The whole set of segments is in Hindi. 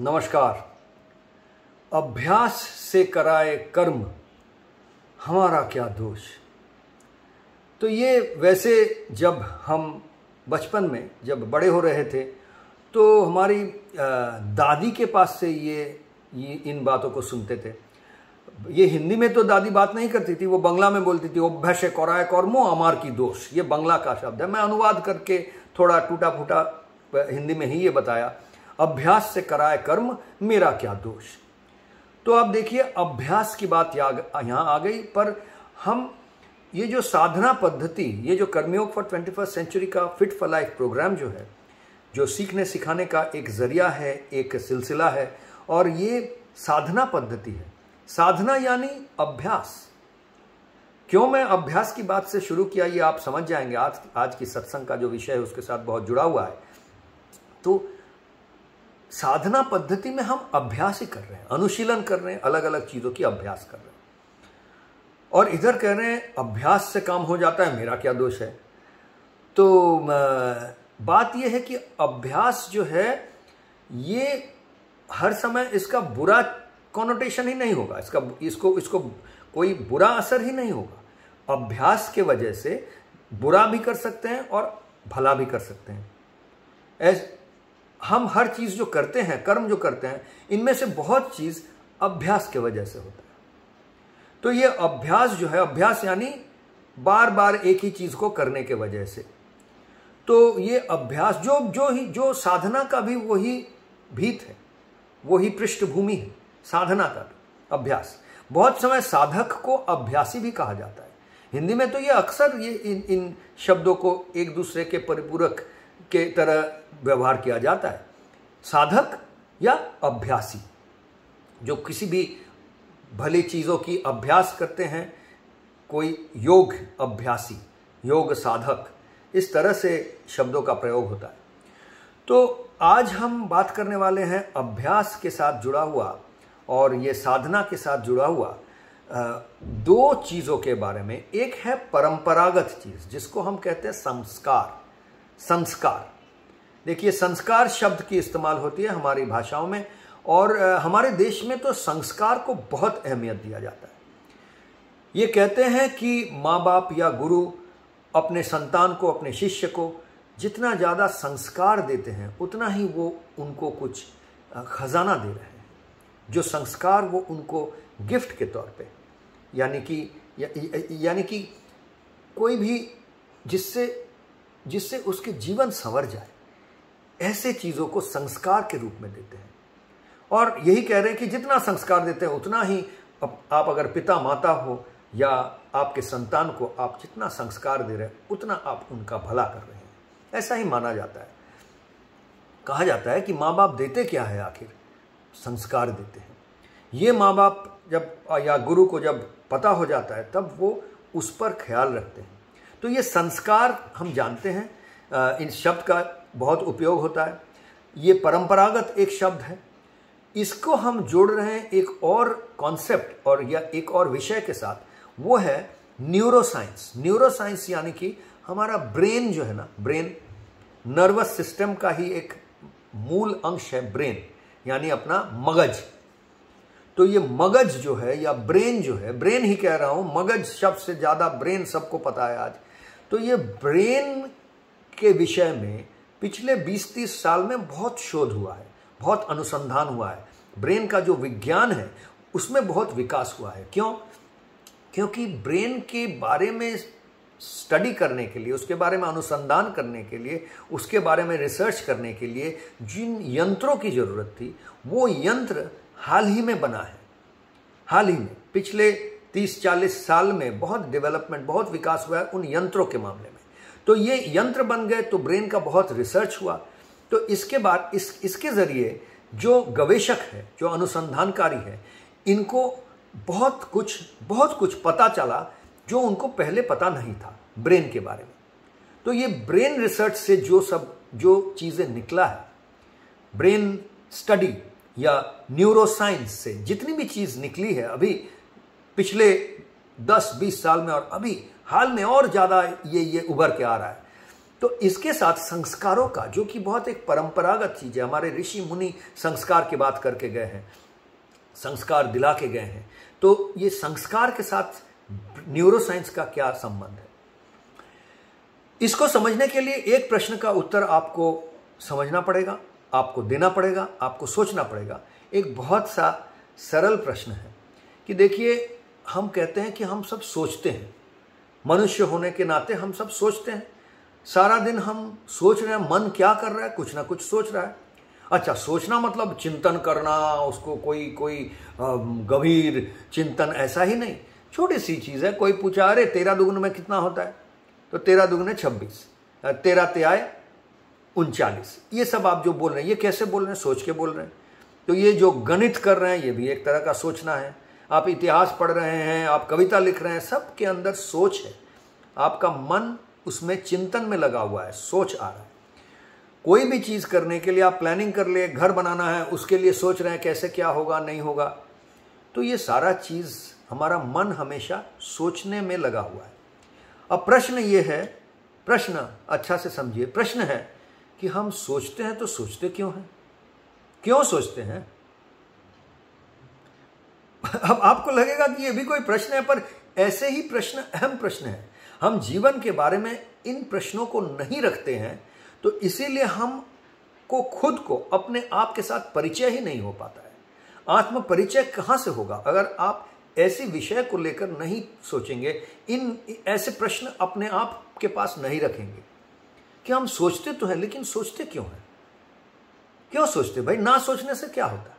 नमस्कार। अभ्यास से कराए कर्म, हमारा क्या दोष। तो ये वैसे जब हम बचपन में जब बड़े हो रहे थे तो हमारी दादी के पास से ये इन बातों को सुनते थे। ये हिंदी में तो दादी बात नहीं करती थी, वो बंगला में बोलती थी। अभ्यास से कराए कर्मो हमार की दोष, ये बंगला का शब्द है। मैं अनुवाद करके थोड़ा टूटा फूटा हिंदी में ही ये बताया, अभ्यास से कराए कर्म मेरा क्या दोष। तो आप देखिए अभ्यास की बात यहाँ आ गई, पर हम ये जो साधना पद्धति, ये जो कर्मयोग फॉर 21st सेंचुरी का फिट फॉर लाइफ प्रोग्राम जो है, जो सीखने सिखाने का एक जरिया है, एक सिलसिला है, और ये साधना पद्धति है। साधना यानी अभ्यास। क्यों मैं अभ्यास की बात से शुरू किया ये आप समझ जाएंगे। आज की सत्संग का जो विषय है उसके साथ बहुत जुड़ा हुआ है। तो साधना पद्धति में हम अभ्यास ही कर रहे हैं, अनुशीलन कर रहे हैं, अलग अलग चीजों की अभ्यास कर रहे हैं। और इधर कह रहे हैं अभ्यास से काम हो जाता है, मेरा क्या दोष है। तो बात यह है कि अभ्यास जो है ये हर समय इसका बुरा कॉनोटेशन ही नहीं होगा, इसको कोई बुरा असर ही नहीं होगा। अभ्यास के वजह से बुरा भी कर सकते हैं और भला भी कर सकते हैं। हम हर चीज जो करते हैं, कर्म जो करते हैं, इनमें से बहुत चीज अभ्यास के वजह से होता है। तो ये अभ्यास जो है, अभ्यास यानी बार बार एक ही चीज को करने के वजह से। तो ये अभ्यास जो साधना का भी वही भीत है, वही पृष्ठभूमि है साधना का भी, अभ्यास। बहुत समय साधक को अभ्यासी भी कहा जाता है। हिंदी में तो ये अक्सर ये इन शब्दों को एक दूसरे के परिपूरक के तरह व्यवहार किया जाता है। साधक या अभ्यासी, जो किसी भी भली चीजों की अभ्यास करते हैं, कोई योग अभ्यासी, योग साधक, इस तरह से शब्दों का प्रयोग होता है। तो आज हम बात करने वाले हैं अभ्यास के साथ जुड़ा हुआ और ये साधना के साथ जुड़ा हुआ दो चीजों के बारे में। एक है परंपरागत चीज, जिसको हम कहते हैं संस्कार। देखिए, संस्कार शब्द की इस्तेमाल होती है हमारी भाषाओं में, और हमारे देश में तो संस्कार को बहुत अहमियत दिया जाता है। ये कहते हैं कि माँ बाप या गुरु अपने संतान को, अपने शिष्य को जितना ज़्यादा संस्कार देते हैं, उतना ही वो उनको कुछ खजाना दे रहे हैं। जो संस्कार वो उनको गिफ्ट के तौर पे, यानी कि कोई भी जिससे उसके जीवन संवर जाए, ऐसे चीज़ों को संस्कार के रूप में देते हैं। और यही कह रहे हैं कि जितना संस्कार देते हैं उतना ही आप अगर पिता माता हो या आपके संतान को आप जितना संस्कार दे रहे हैं, उतना आप उनका भला कर रहे हैं। ऐसा ही माना जाता है। कहा जाता है कि माँ बाप देते क्या है, आखिर संस्कार देते हैं। ये माँ बाप जब या गुरु को जब पता हो जाता है, तब वो उस पर ख्याल रखते हैं। तो ये संस्कार हम जानते हैं, इन शब्द का बहुत उपयोग होता है। ये परंपरागत एक शब्द है। इसको हम जोड़ रहे हैं एक और कॉन्सेप्ट और या एक और विषय के साथ, वो है न्यूरोसाइंस। न्यूरोसाइंस यानी कि हमारा ब्रेन जो है ना, ब्रेन नर्वस सिस्टम का ही एक मूल अंश है ब्रेन, यानी अपना मगज। तो ये मगज जो है या ब्रेन जो है, ब्रेन ही कह रहा हूं, मगज शब्द से ज्यादा ब्रेन सबको पता है आज। तो ये ब्रेन के विषय में पिछले 20-30 साल में बहुत शोध हुआ है, बहुत अनुसंधान हुआ है। ब्रेन का जो विज्ञान है उसमें बहुत विकास हुआ है। क्यों? क्योंकि ब्रेन के बारे में स्टडी करने के लिए, उसके बारे में अनुसंधान करने के लिए, उसके बारे में रिसर्च करने के लिए जिन यंत्रों की जरूरत थी, वो यंत्र हाल ही में बना है। हाल ही में पिछले 30-40 साल में बहुत डेवलपमेंट, बहुत विकास हुआ है उन यंत्रों के मामले में। तो ये यंत्र बन गए, तो ब्रेन का बहुत रिसर्च हुआ। तो इसके बाद इसके जरिए जो गवेषक है, जो अनुसंधानकारी है, इनको बहुत कुछ पता चला जो उनको पहले पता नहीं था ब्रेन के बारे में। तो ये ब्रेन रिसर्च से जो चीजें निकला है, ब्रेन स्टडी या न्यूरोसाइंस से जितनी भी चीज निकली है अभी पिछले 10-20 साल में, और अभी हाल में और ज्यादा ये उभर के आ रहा है, तो इसके साथ संस्कारों का, जो कि बहुत एक परंपरागत चीज है, हमारे ऋषि मुनि संस्कार की बात करके गए हैं, संस्कार दिला के गए हैं, तो ये संस्कार के साथ न्यूरोसाइंस का क्या संबंध है? इसको समझने के लिए एक प्रश्न का उत्तर आपको समझना पड़ेगा, आपको देना पड़ेगा, आपको सोचना पड़ेगा। एक बहुत सा सरल प्रश्न है कि देखिए, हम कहते हैं कि हम सब सोचते हैं, मनुष्य होने के नाते हम सब सोचते हैं, सारा दिन हम सोच रहे हैं। मन क्या कर रहा है? कुछ ना कुछ सोच रहा है। अच्छा, सोचना मतलब चिंतन करना, उसको कोई गंभीर चिंतन, ऐसा ही नहीं, छोटी सी चीज है। कोई पूछा, अरे 13 दुगुने में कितना होता है? तो 13 दुगुने 26, 13 तिहाई 39। ये सब आप जो बोल रहे हैं, ये कैसे बोल रहे हैं? सोच के बोल रहे हैं। तो ये जो गणित कर रहे हैं, ये भी एक तरह का सोचना है। आप इतिहास पढ़ रहे हैं, आप कविता लिख रहे हैं, सब के अंदर सोच है। आपका मन उसमें चिंतन में लगा हुआ है, सोच आ रहा है। कोई भी चीज करने के लिए आप प्लानिंग कर ले, घर बनाना है, उसके लिए सोच रहे हैं कैसे क्या होगा, नहीं होगा। तो ये सारा चीज, हमारा मन हमेशा सोचने में लगा हुआ है। अब प्रश्न ये है, प्रश्न अच्छा से समझिए, प्रश्न है कि हम सोचते हैं तो सोचते क्यों हैं? क्यों सोचते हैं? अब आपको लगेगा कि ये भी कोई प्रश्न है, पर ऐसे ही प्रश्न अहम प्रश्न है। हम जीवन के बारे में इन प्रश्नों को नहीं रखते हैं, तो इसीलिए हम को खुद को, अपने आप के साथ परिचय ही नहीं हो पाता है। आत्म परिचय कहां से होगा अगर आप ऐसी विषय को लेकर नहीं सोचेंगे, इन ऐसे प्रश्न अपने आप के पास नहीं रखेंगे कि हम सोचते तो हैं, लेकिन सोचते क्यों हैं? क्यों सोचते भाई? ना सोचने से क्या होता?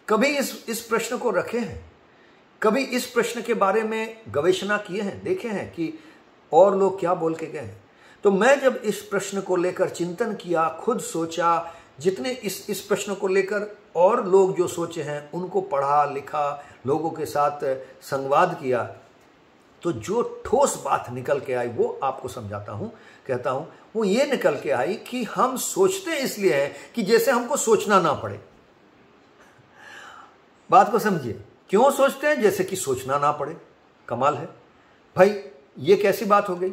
कभी इस प्रश्न को रखे हैं? कभी इस प्रश्न के बारे में गवेषणा किए हैं, देखे हैं कि और लोग क्या बोल के गए हैं? तो मैं जब इस प्रश्न को लेकर चिंतन किया, खुद सोचा, जितने इस प्रश्न को लेकर और लोग जो सोचे हैं उनको पढ़ा लिखा, लोगों के साथ संवाद किया, तो जो ठोस बात निकल के आई वो आपको समझाता हूं, कहता हूं। वो ये निकल के आई कि हम सोचते इसलिए हैं कि जैसे हमको सोचना ना पड़े। बात को समझिए, क्यों सोचते हैं? जैसे कि सोचना ना पड़े। कमाल है भाई, ये कैसी बात हो गई?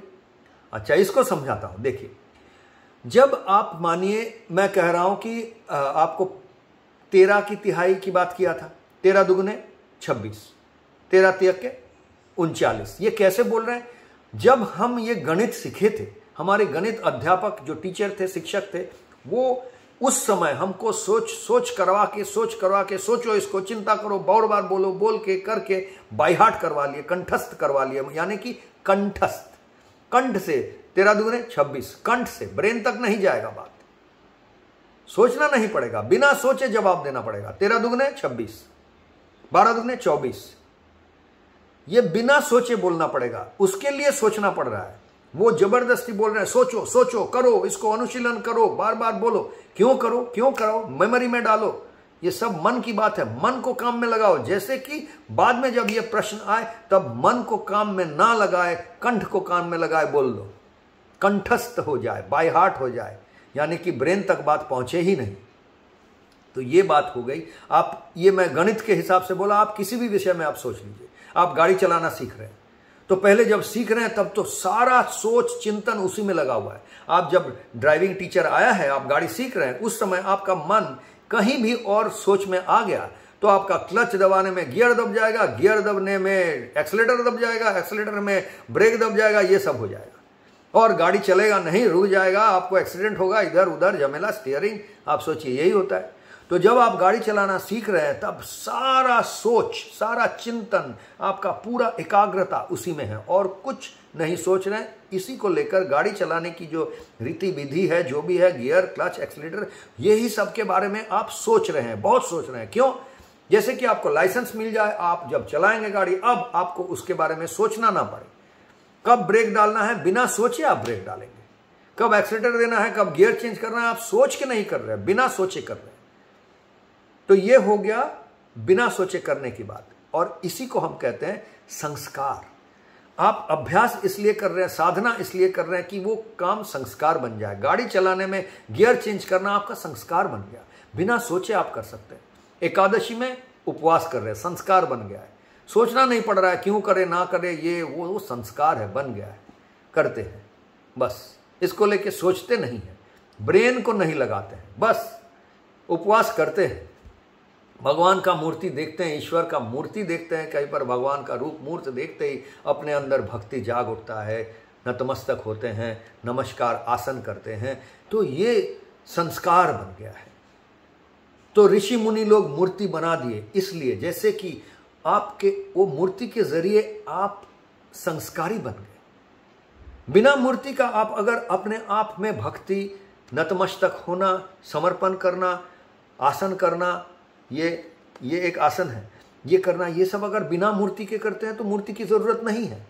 अच्छा, इसको समझाता हूं। देखिए, जब आप मानिए, मैं कह रहा हूं कि आपको 13 की तिहाई की बात किया था, 13 दुगुने 26, 13 तिहके 39। ये कैसे बोल रहे हैं? जब हम ये गणित सीखे थे, हमारे गणित अध्यापक जो टीचर थे, शिक्षक थे, वो उस समय हमको सोच करवा के सोचो, इसको चिंता करो, बार बोलो, बोल के करके बाइहार्ट करवा लिए, कंठस्थ करवा लिए। यानी कि कंठस्थ, कंठ से 13 दुगुने 26, कंठ से, ब्रेन तक नहीं जाएगा बात, सोचना नहीं पड़ेगा, बिना सोचे जवाब देना पड़ेगा। 13 दुगुने 26, 12 दुगुने 24, ये बिना सोचे बोलना पड़ेगा। उसके लिए सोचना पड़ रहा है। वो जबरदस्ती बोल रहे हैं, सोचो, करो, इसको अनुशीलन करो, बार बोलो। क्यों करो? मेमोरी में डालो। ये सब मन की बात है, मन को काम में लगाओ। जैसे कि बाद में जब ये प्रश्न आए, तब मन को काम में ना लगाए, कंठ को काम में लगाए बोल दो, कंठस्थ हो जाए, बाय हार्ट हो जाए, यानी कि ब्रेन तक बात पहुंचे ही नहीं। तो ये बात हो गई। आप, ये मैं गणित के हिसाब से बोला, आप किसी भी विषय में आप सोच लीजिए। आप गाड़ी चलाना सीख रहे हैं, तो पहले जब सीख रहे हैं तब तो सारा सोच चिंतन उसी में लगा हुआ है। आप जब ड्राइविंग टीचर आया है, आप गाड़ी सीख रहे हैं, उस समय आपका मन कहीं भी और सोच में आ गया, तो आपका क्लच दबाने में गियर दब जाएगा, गियर दबने में एक्सीलेटर दब जाएगा, एक्सीलेटर में ब्रेक दब जाएगा, ये सब हो जाएगा और गाड़ी चलेगा नहीं, रुक जाएगा, आपको एक्सीडेंट होगा, इधर उधर झमेला, स्टीयरिंग। आप सोचिए, यही होता है। तो जब आप गाड़ी चलाना सीख रहे हैं, तब सारा सोच, सारा चिंतन, आपका पूरा एकाग्रता उसी में है और कुछ नहीं सोच रहे हैं। इसी को लेकर गाड़ी चलाने की जो रीति विधि है, जो भी है, गियर, क्लच, एक्सीलेटर, यही सब के बारे में आप सोच रहे हैं, बहुत सोच रहे हैं। क्यों? जैसे कि आपको लाइसेंस मिल जाए, आप जब चलाएंगे गाड़ी, अब आपको उसके बारे में सोचना ना पड़े। कब ब्रेक डालना है, बिना सोचे आप ब्रेक डालेंगे। कब एक्सीलेटर देना है, कब गियर चेंज करना है, आप सोच के नहीं कर रहे, बिना सोचे कर रहे हैं। तो ये हो गया बिना सोचे करने की बात, और इसी को हम कहते हैं संस्कार। आप अभ्यास इसलिए कर रहे हैं, साधना इसलिए कर रहे हैं कि वो काम संस्कार बन जाए। गाड़ी चलाने में गियर चेंज करना आपका संस्कार बन गया, बिना सोचे आप कर सकते हैं। एकादशी में उपवास कर रहे हैं, संस्कार बन गया है, सोचना नहीं पड़ रहा है क्यों करे ना करे, ये वो संस्कार है, बन गया है, करते हैं, बस इसको लेके सोचते नहीं हैं, ब्रेन को नहीं लगाते हैं, बस उपवास करते हैं, भगवान का मूर्ति देखते हैं, ईश्वर का मूर्ति देखते हैं, कहीं पर भगवान का रूप मूर्त देखते ही अपने अंदर भक्ति जाग उठता है, नतमस्तक होते हैं, नमस्कार आसन करते हैं। तो ये संस्कार बन गया है। तो ऋषि मुनि लोग मूर्ति बना दिए इसलिए जैसे कि आपके वो मूर्ति के जरिए आप संस्कारी बन गए। बिना मूर्ति का आप अगर अपने आप में भक्ति, नतमस्तक होना, समर्पण करना, आसन करना, ये एक आसन है, ये करना, ये सब अगर बिना मूर्ति के करते हैं तो मूर्ति की जरूरत नहीं है।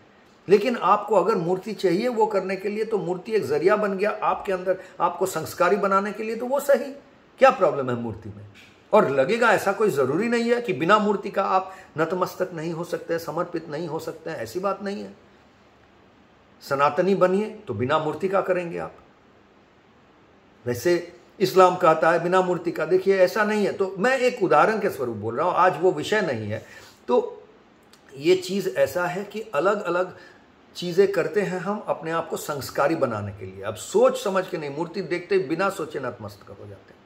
लेकिन आपको अगर मूर्ति चाहिए वो करने के लिए, तो मूर्ति एक जरिया बन गया आपके अंदर आपको संस्कारी बनाने के लिए, तो वो सही, क्या प्रॉब्लम है मूर्ति में? और लगेगा ऐसा कोई जरूरी नहीं है कि बिना मूर्ति का आप नतमस्तक नहीं हो सकते, समर्पित नहीं हो सकते, ऐसी बात नहीं है। सनातनी बनिए तो बिना मूर्ति का करेंगे आप। वैसे इस्लाम कहता है बिना मूर्ति का, देखिए ऐसा नहीं है। तो मैं एक उदाहरण के स्वरूप बोल रहा हूं, आज वो विषय नहीं है। तो ये चीज ऐसा है कि अलग अलग चीजें करते हैं हम अपने आप को संस्कारी बनाने के लिए। अब सोच समझ के नहीं, मूर्ति देखते ही बिना सोचे नतमस्तक हो जाते हैं।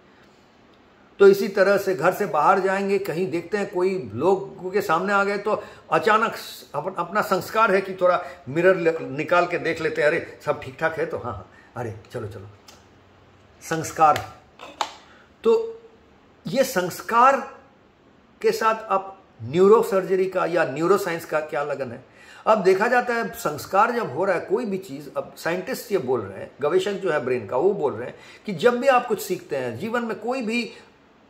तो इसी तरह से घर से बाहर जाएंगे, कहीं देखते हैं कोई लोगों के सामने आ गए तो अचानक अपना संस्कार है कि थोड़ा मिरर निकाल के देख लेते हैं, अरे सब ठीक ठाक है तो हाँ, अरे चलो चलो, संस्कार। तो ये संस्कार के साथ अब न्यूरो सर्जरी का या न्यूरो साइंस का क्या लगन है? अब देखा जाता है संस्कार जब हो रहा है कोई भी चीज, अब साइंटिस्ट ये बोल रहे हैं, गवेषक जो है ब्रेन का वो बोल रहे हैं कि जब भी आप कुछ सीखते हैं जीवन में,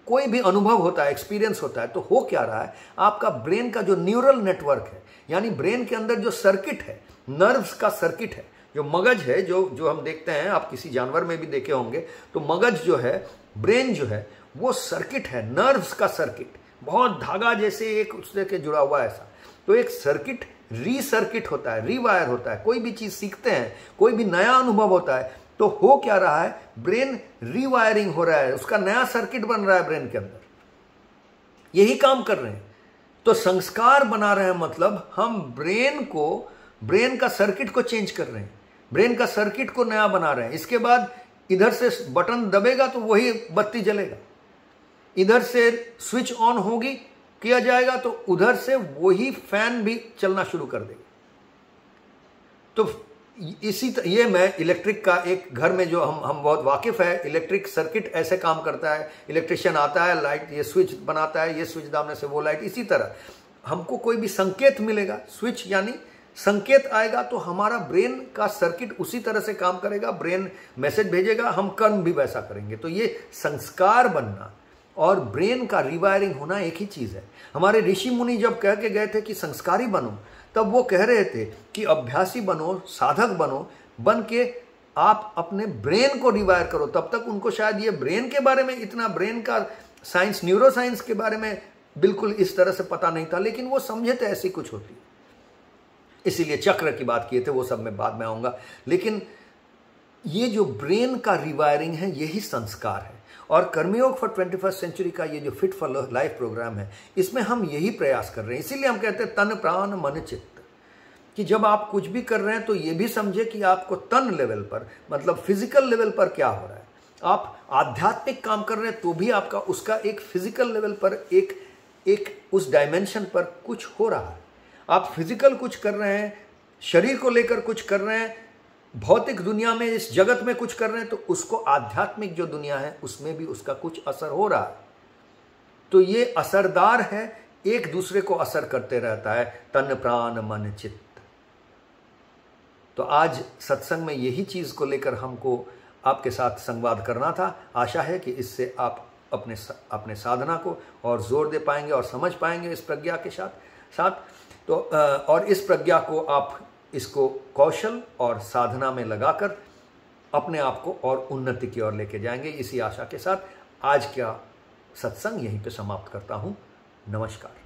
कोई भी अनुभव होता है, एक्सपीरियंस होता है, तो हो क्या रहा है, आपका ब्रेन का जो न्यूरल नेटवर्क है, यानी ब्रेन के अंदर जो सर्किट है, नर्व्स का सर्किट है, जो मगज है, जो हम देखते हैं, आप किसी जानवर में भी देखे होंगे, तो मगज जो है, ब्रेन जो है, वो सर्किट है, नर्व्स का सर्किट, बहुत धागा जैसे एक उससे के जुड़ा हुआ है ऐसा। तो एक सर्किट रीसर्किट होता है, रीवायर होता है। कोई भी चीज सीखते हैं, कोई भी नया अनुभव होता है, तो हो क्या रहा है, ब्रेन रीवायरिंग हो रहा है, उसका नया सर्किट बन रहा है ब्रेन के अंदर, यही काम कर रहे हैं। तो संस्कार बना रहे हैं मतलब हम ब्रेन का सर्किट को चेंज कर रहे हैं, ब्रेन का सर्किट को नया बना रहे हैं। इसके बाद इधर से बटन दबेगा तो वही बत्ती जलेगा, इधर से स्विच ऑन होगी किया जाएगा तो उधर से वही फैन भी चलना शुरू कर देगा। तो ये मैं इलेक्ट्रिक का एक घर में जो हम बहुत वाकिफ है, इलेक्ट्रिक सर्किट ऐसे काम करता है। इलेक्ट्रिशियन आता है, लाइट ये स्विच बनाता है, ये स्विच दाबने से वो लाइट, इसी तरह हमको कोई भी संकेत मिलेगा, स्विच यानी संकेत आएगा तो हमारा ब्रेन का सर्किट उसी तरह से काम करेगा, ब्रेन मैसेज भेजेगा, हम कर्म भी वैसा करेंगे। तो ये संस्कार बनना और ब्रेन का रिवायरिंग होना एक ही चीज है। हमारे ऋषि मुनि जब कह के गए थे कि संस्कारी बनो, तब वो कह रहे थे कि अभ्यासी बनो, साधक बनो, बन के आप अपने ब्रेन को रिवायर करो। तब तक उनको शायद ये ब्रेन के बारे में इतना, ब्रेन का साइंस, न्यूरो साइंस के बारे में बिल्कुल इस तरह से पता नहीं था, लेकिन वो समझे थे ऐसी कुछ होती है। इसीलिए चक्र की बात किए थे, वो सब मैं बाद में आऊंगा। लेकिन ये जो ब्रेन का रिवायरिंग है यही संस्कार है। और कर्मयोग फॉर 21st सेंचुरी का ये जो फिट फॉर लाइफ प्रोग्राम है, इसमें हम यही प्रयास कर रहे हैं। इसीलिए हम कहते हैं तन प्राण मन चित्त, कि जब आप कुछ भी कर रहे हैं तो ये भी समझे कि आपको तन लेवल पर, मतलब फिजिकल लेवल पर क्या हो रहा है। आप आध्यात्मिक काम कर रहे हैं तो भी आपका उसका एक फिजिकल लेवल पर एक उस डायमेंशन पर कुछ हो रहा है। आप फिजिकल कुछ कर रहे हैं, शरीर को लेकर कुछ कर रहे हैं, भौतिक दुनिया में, इस जगत में कुछ कर रहे हैं, तो उसको आध्यात्मिक जो दुनिया है उसमें भी उसका कुछ असर हो रहा है। तो ये असरदार है, एक दूसरे को असर करते रहता है, तन प्राण मन चित्त। तो आज सत्संग में यही चीज को लेकर हमको आपके साथ संवाद करना था। आशा है कि इससे आप अपने साधना को और जोर दे पाएंगे और समझ पाएंगे इस प्रज्ञा के साथ। तो और इस प्रज्ञा को आप इसको कौशल और साधना में लगाकर अपने आप को और उन्नति की ओर लेके जाएंगे। इसी आशा के साथ आज का सत्संग यहीं पे समाप्त करता हूं। नमस्कार।